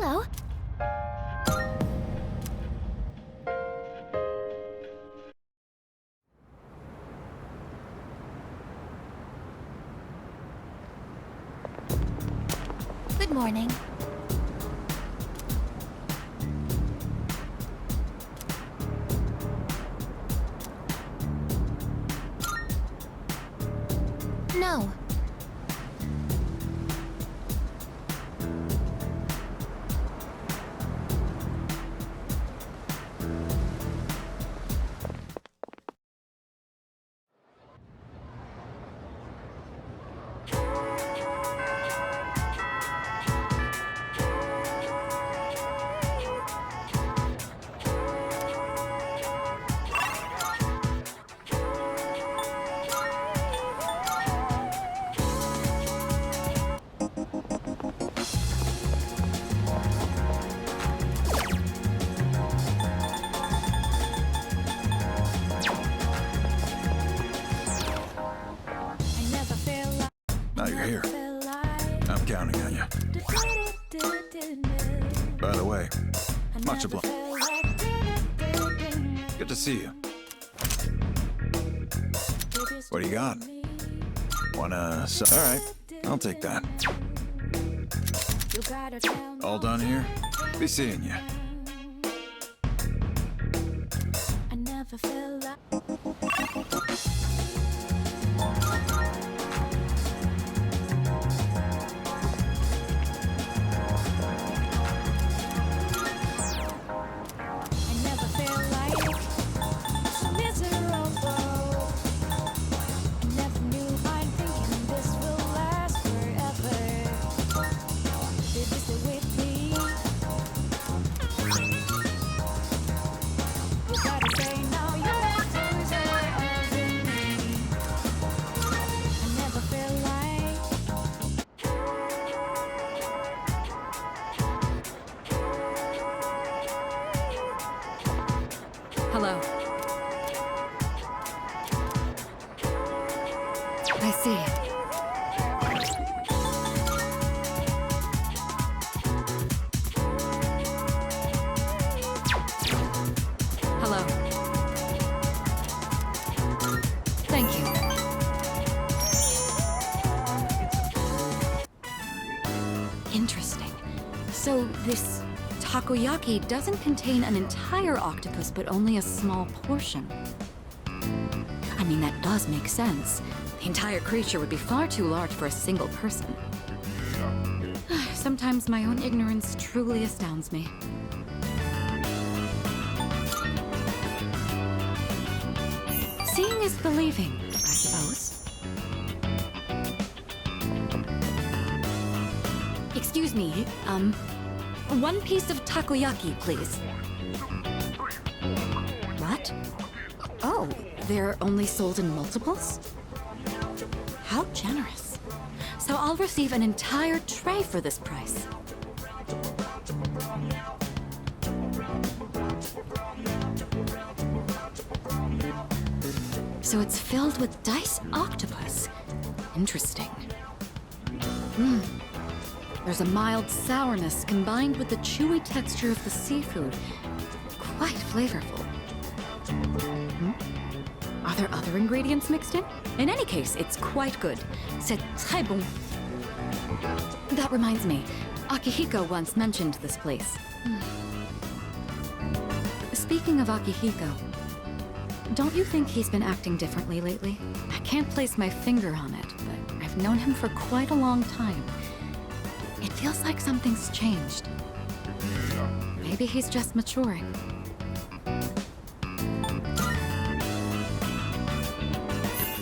Hello. Good morning. No. Now you're here. I'm counting on you. By the way, much obliged. Good to see you. What do you got? Wanna... All right, I'll take that. All done here? Be seeing you. Hello. I see. Hello. Thank you. Interesting. So this takoyaki doesn't contain an entire octopus, but only a small portion. I mean, that does make sense. The entire creature would be far too large for a single person. Sometimes my own ignorance truly astounds me. Seeing is believing, I suppose. Excuse me, one piece of takoyaki, please. What? Oh, they're only sold in multiples? How generous. So I'll receive an entire tray for this price. So it's filled with diced octopus. Interesting. There's a mild sourness combined with the chewy texture of the seafood. Quite flavorful. Are there other ingredients mixed in? In any case, it's quite good. C'est très bon. That reminds me, Akihiko once mentioned this place. Speaking of Akihiko, don't you think he's been acting differently lately? I can't place my finger on it, but I've known him for quite a long time. It feels like something's changed. Maybe he's just maturing.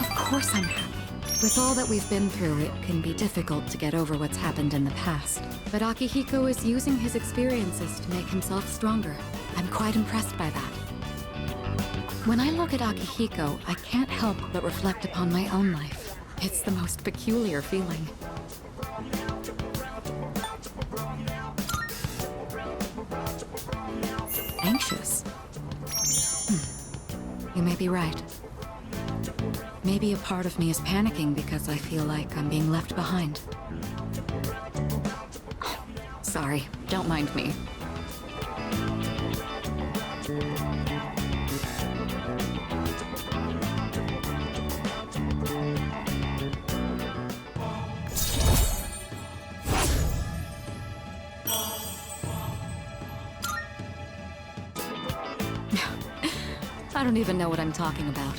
Of course I'm happy. With all that we've been through, it can be difficult to get over what's happened in the past. But Akihiko is using his experiences to make himself stronger. I'm quite impressed by that. When I look at Akihiko, I can't help but reflect upon my own life. It's the most peculiar feeling. Anxious? You may be right. Maybe a part of me is panicking because I feel like I'm being left behind. Sorry, don't mind me. I don't even know what I'm talking about.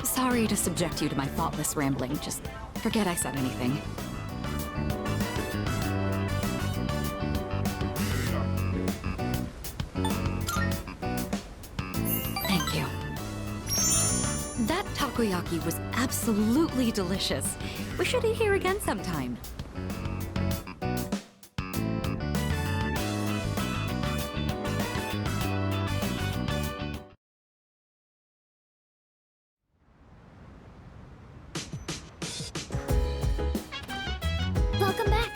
Sorry to subject you to my thoughtless rambling. Just forget I said anything. Thank you. That takoyaki was absolutely delicious. We should eat here again sometime. Welcome back.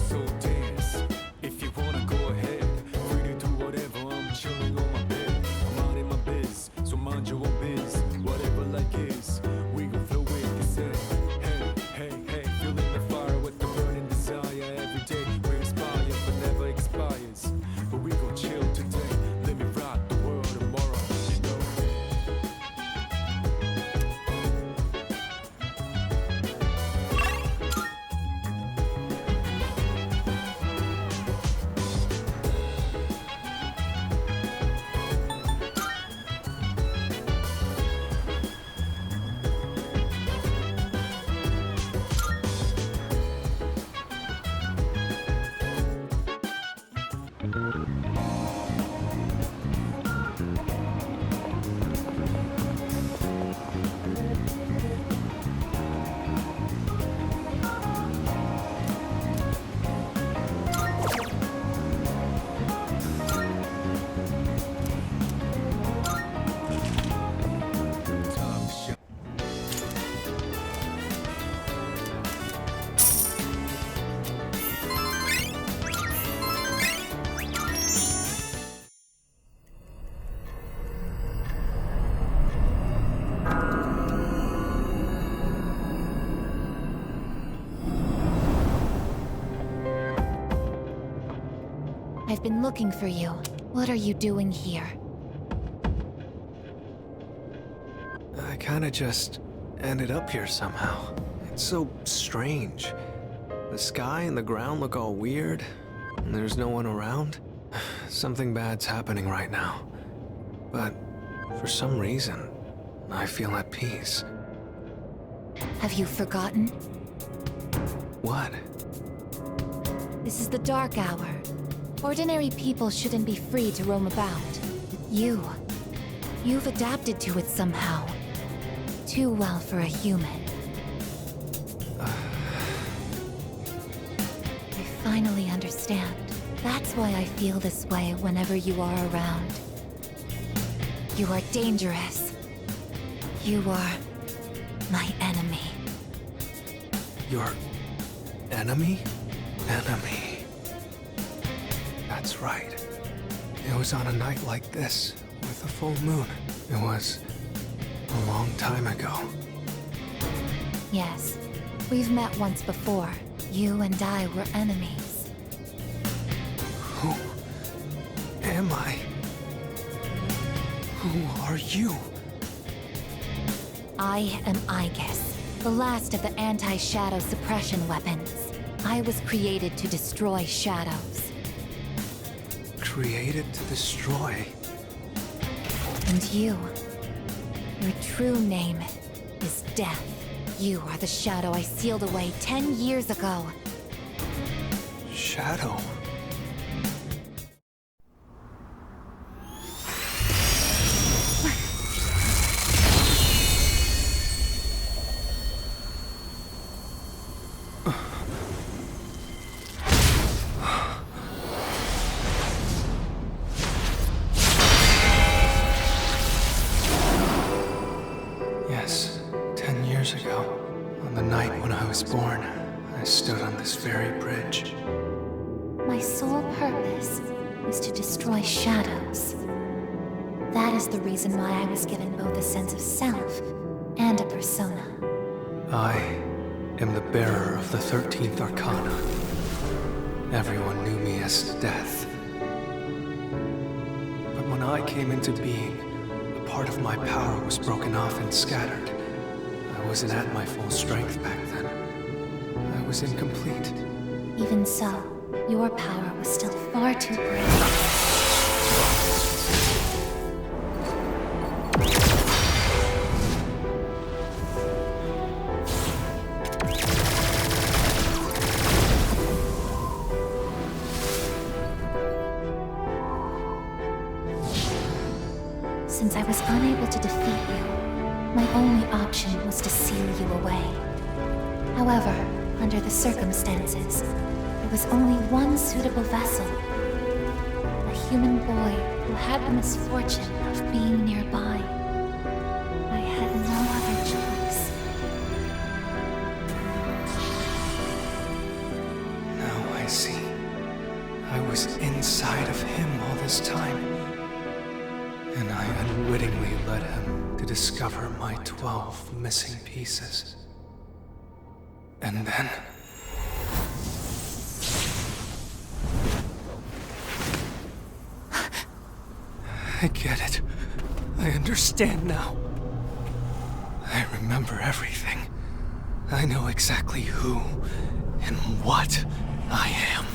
So dance, if you wanna go ahead. Free to do whatever, I'm chilling on my bed. I'm out in my biz, so mind your own biz. Whatever like is, we gon' flow with this head. Hey, hey, hey, feeling the fire with the burning desire. Every day we inspire, but never expires. But we gon' chill today, let me rock the world tomorrow, you know. Time to shine. I've been looking for you. What are you doing here? I kinda just ended up here somehow. It's so strange. The sky and the ground look all weird, and there's no one around. Something bad's happening right now. But for some reason, I feel at peace. Have you forgotten? What? This is the dark hour. Ordinary people shouldn't be free to roam about. You've adapted to it somehow. Too well for a human. I finally understand. That's why I feel this way whenever you are around. You are dangerous. You are my enemy. Your enemy? Enemy. That's right. It was on a night like this, with a full moon. It was a long time ago. Yes, we've met once before. You and I were enemies. Who am I? Who are you? I am Aegis, the last of the anti-shadow suppression weapons. I was created to destroy shadows. Created to destroy. And you, your true name is Death. You are the shadow I sealed away 10 years ago. Shadow. Yes, 10 years ago, on the night when I was born, I stood on this very bridge. My sole purpose is to destroy shadows. That is the reason why I was given both a sense of self and a persona. I am the bearer of the 13th Arcana. Everyone knew me as Death. But when I came into being, a part of my power was broken off and scattered. I wasn't at my full strength back then. I was incomplete. Even so, your power was still far too great. Since I was unable to defeat you, my only option was to seal you away. However, under the circumstances, there was only one suitable vessel. A human boy who had the misfortune of being nearby. I had no other choice. Now I see. I was inside of him all this time. And I unwittingly led him to discover my 12 missing pieces. And then... I get it. I understand now. I remember everything. I know exactly who and what I am.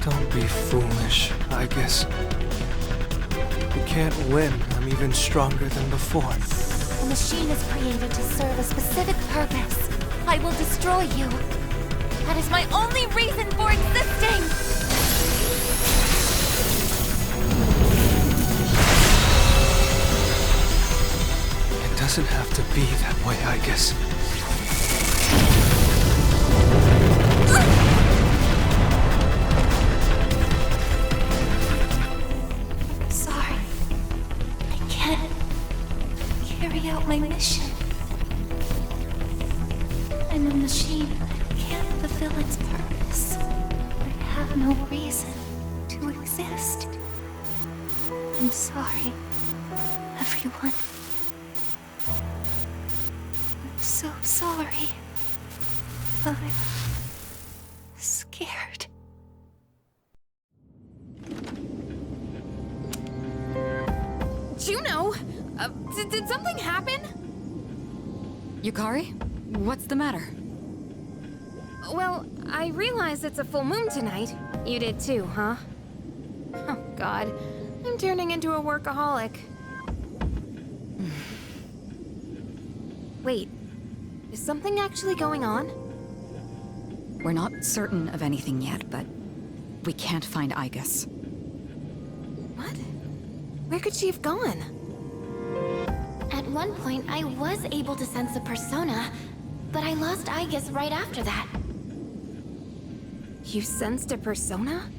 Don't be foolish, I guess. You can't win. I'm even stronger than before. The machine is created to serve a specific purpose. I will destroy you. That is my only reason for existing! It doesn't have to be that way, I guess. Sorry. I can't carry out my mission. I'm a machine that can't fulfill its purpose. I have no reason to exist. I'm sorry, everyone. I'm so sorry. I'm scared. Juno! Did something happen? Yukari? What's the matter? Well, I realize it's a full moon tonight. You did too, huh? Oh, God. I'm turning into a workaholic. Wait. Is something actually going on? We're not certain of anything yet, but we can't find Igus. What? Where could she have gone? At one point, I was able to sense a persona, but I lost Igus right after that. You sensed a persona?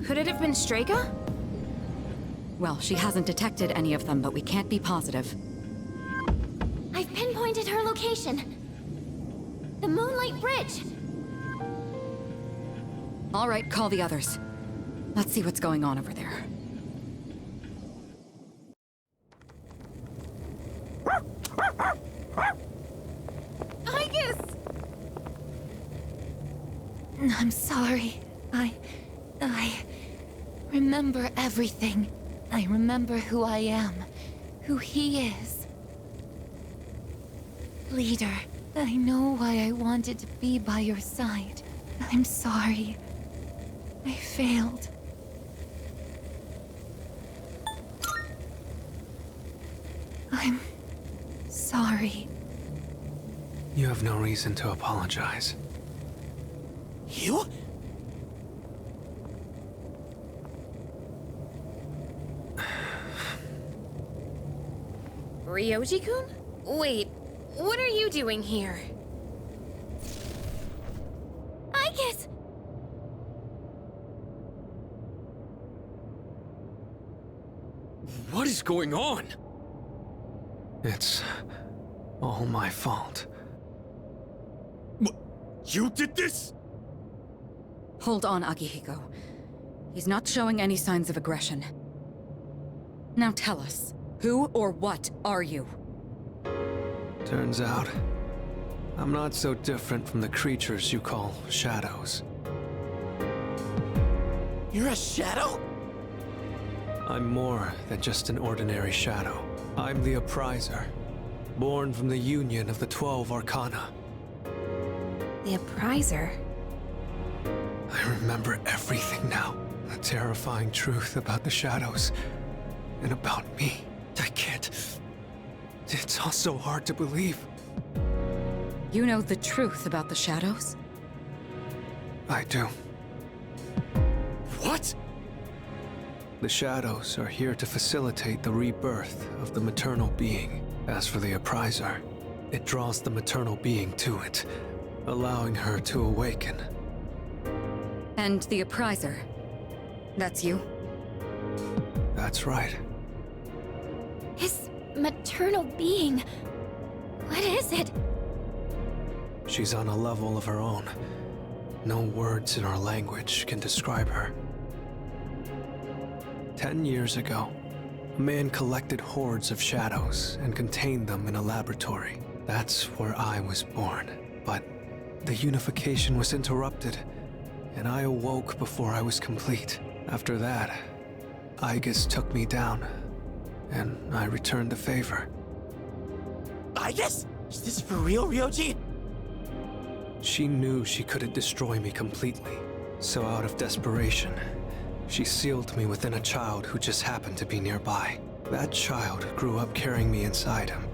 Could it have been Strega? Well, she hasn't detected any of them, but we can't be positive. I've pinpointed her location. The Moonlight Bridge. All right, call the others. Let's see what's going on over there. Igus! I'm sorry. I remember everything. I remember who I am, who he is. Leader, I know why I wanted to be by your side. I'm sorry. I failed. I'm sorry. You have no reason to apologize. You? Ryoji-kun? Wait, what are you doing here? What is going on? It's all my fault. You did this? Hold on, Akihiko. He's not showing any signs of aggression. Now tell us, who or what are you? Turns out, I'm not so different from the creatures you call shadows. You're a shadow? I'm more than just an ordinary shadow. I'm the Appriser, born from the union of the 12 Arcana. The Appriser? I remember everything now. The terrifying truth about the shadows. And about me. I can't... It's all so hard to believe. You know the truth about the shadows? I do. What? The shadows are here to facilitate the rebirth of the maternal being. As for the Appriser, it draws the maternal being to it, allowing her to awaken. And the Appriser? That's you? That's right. His maternal being. What is it? She's on a level of her own. No words in our language can describe her. 10 years ago, a man collected hordes of shadows and contained them in a laboratory. That's where I was born. But the unification was interrupted, and I awoke before I was complete. After that, Aigis took me down, and I returned the favor. I guess? Is this for real, Ryoji? She knew she couldn't destroy me completely, so out of desperation, she sealed me within a child who just happened to be nearby. That child grew up carrying me inside him,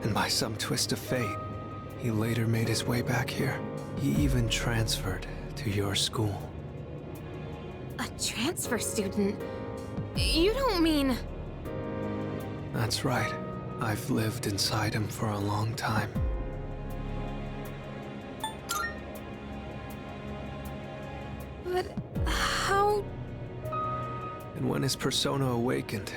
and by some twist of fate, he later made his way back here. He even transferred to your school. A transfer student? You don't mean... That's right. I've lived inside him for a long time. But how... And when his persona awakened,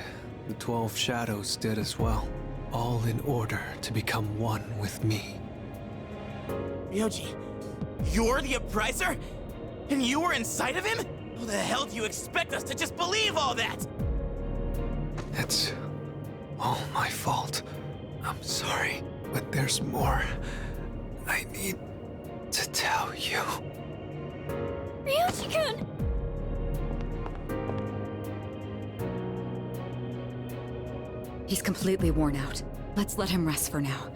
the 12 shadows did as well. All in order to become one with me. Ryoji, you're the Appriser? And you were inside of him? How the hell do you expect us to just believe all that? It's all my fault. I'm sorry, but there's more I need to tell you. Ryoji-kun! He's completely worn out. Let's let him rest for now.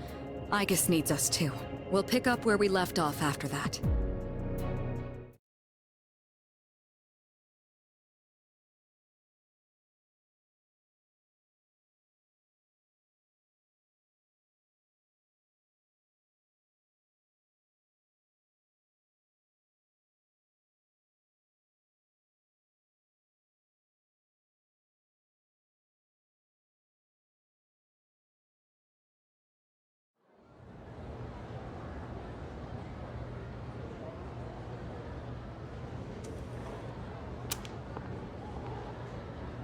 Aigis needs us too. We'll pick up where we left off after that.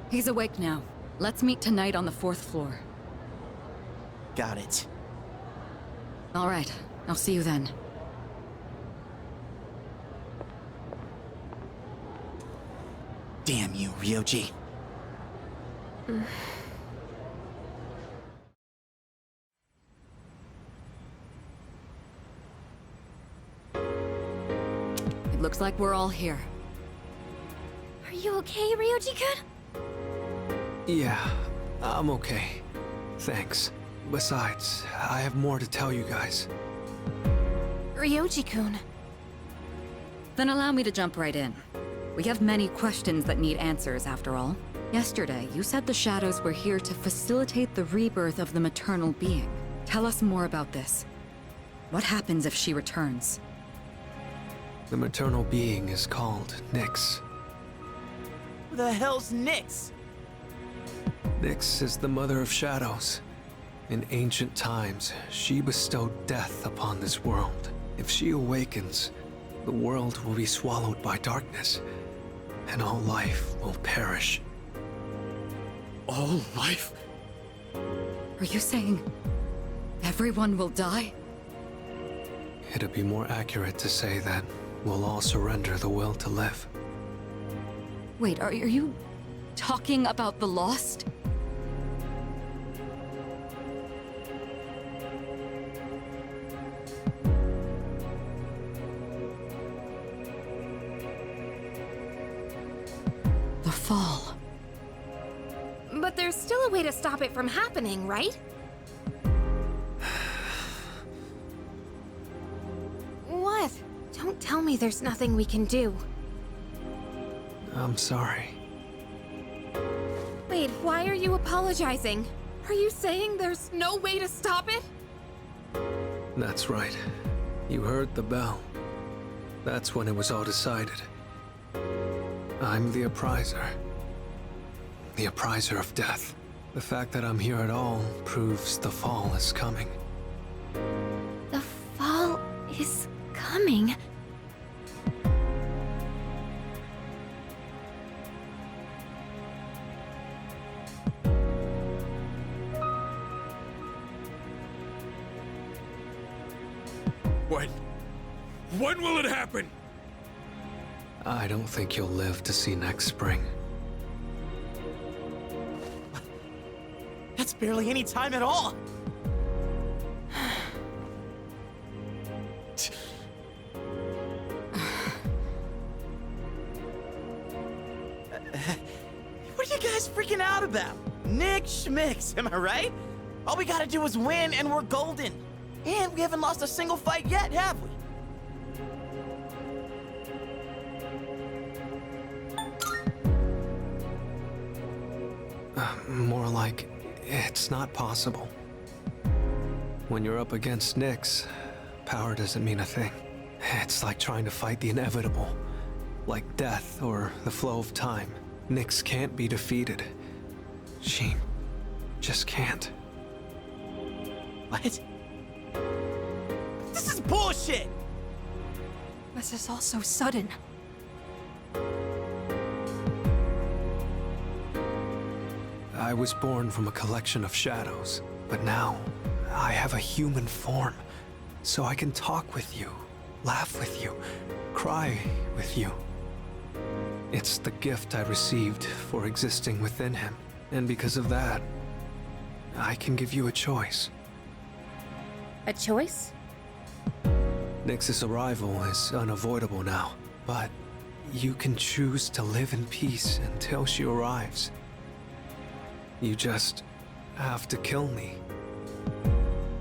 He's awake now. Let's meet tonight on the 4th floor. Got it. All right, I'll see you then. Damn you, Ryoji. It looks like we're all here. Are you okay, Ryoji-kun? Yeah, I'm okay. Thanks. Besides, I have more to tell you guys. Ryoji-kun. Then allow me to jump right in. We have many questions that need answers, after all. Yesterday, you said the shadows were here to facilitate the rebirth of the maternal being. Tell us more about this. What happens if she returns? The maternal being is called Nyx. Who the hell's Nyx? Nyx is the mother of shadows. In ancient times, she bestowed death upon this world. If she awakens, the world will be swallowed by darkness, and all life will perish. All life? Are you saying everyone will die? It'd be more accurate to say that we'll all surrender the will to live. Wait, are you talking about the Lost? The Fall. But there's still a way to stop it from happening, right? What? Don't tell me there's nothing we can do. I'm sorry. Wait, why are you apologizing? Are you saying there's no way to stop it? That's right. You heard the bell. That's when it was all decided. I'm the Appriser. The Appriser of Death. The fact that I'm here at all proves the Fall is coming. The fall is coming. When? When will it happen? I don't think you'll live to see next spring. That's barely any time at all. What are you guys freaking out about? Nick schmicks, am I right? All we gotta do is win and we're golden. And we haven't lost a single fight yet, have we? More like, it's not possible. When you're up against Nyx, power doesn't mean a thing. It's like trying to fight the inevitable. Like death or the flow of time. Nyx can't be defeated. She just can't. What? This is bullshit! This is all so sudden. I was born from a collection of shadows, but now I have a human form. So I can talk with you, laugh with you, cry with you. It's the gift I received for existing within him, and because of that, I can give you a choice. A choice? Nyx's arrival is unavoidable now, but you can choose to live in peace until she arrives. You just have to kill me.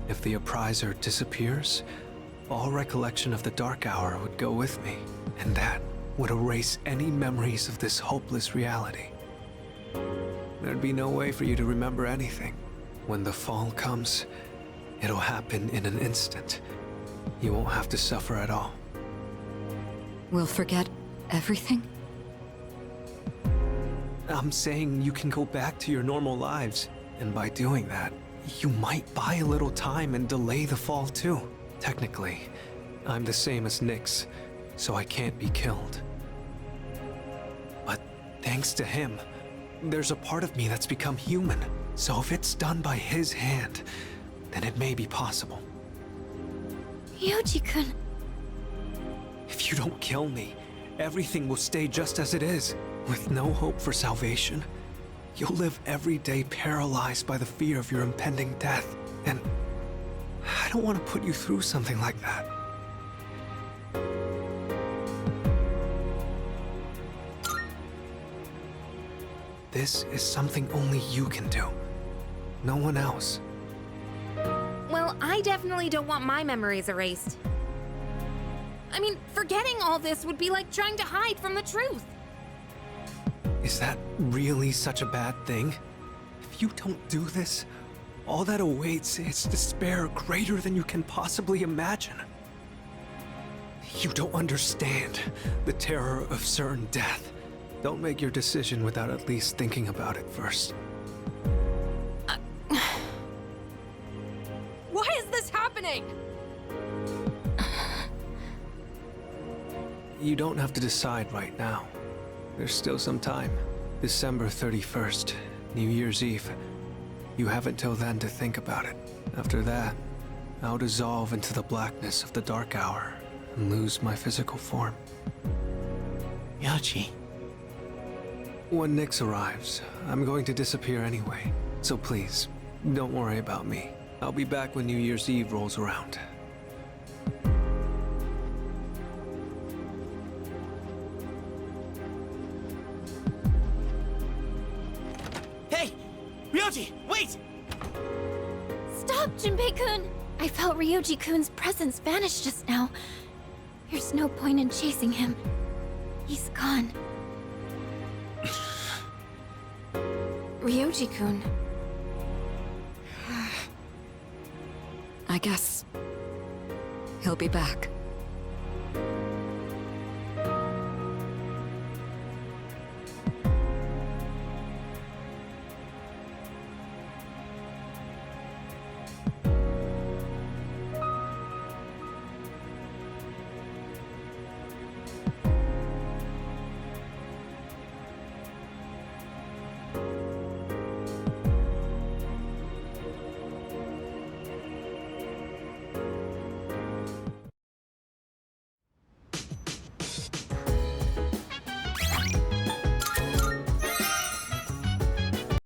If the Appriser disappears, all recollection of the Dark Hour would go with me, and that would erase any memories of this hopeless reality. There'd be no way for you to remember anything. When the fall comes, it'll happen in an instant. You won't have to suffer at all. We'll forget everything? I'm saying you can go back to your normal lives, and by doing that, you might buy a little time and delay the fall too. Technically, I'm the same as Nyx, so I can't be killed. But thanks to him, there's a part of me that's become human. So if it's done by his hand, then it may be possible. Ryoji-kun. If you don't kill me, everything will stay just as it is. With no hope for salvation, you'll live every day paralyzed by the fear of your impending death. And I don't want to put you through something like that. This is something only you can do. No one else. Well, I definitely don't want my memories erased. I mean, forgetting all this would be like trying to hide from the truth. Is that really such a bad thing? If you don't do this, all that awaits is despair greater than you can possibly imagine. You don't understand the terror of certain death. Don't make your decision without at least thinking about it first. Why is this happening? You don't have to decide right now. There's still some time. December 31st. New Year's Eve. You have until then to think about it. After that, I'll dissolve into the blackness of the dark hour and lose my physical form. Ryoji. When Nyx arrives, I'm going to disappear anyway. So please, don't worry about me. I'll be back when New Year's Eve rolls around. Hey! Ryoji, wait! Stop, Junpei-kun! I felt Ryoji-kun's presence vanish just now. There's no point in chasing him. He's gone. Ryoji-kun. I guess he'll be back.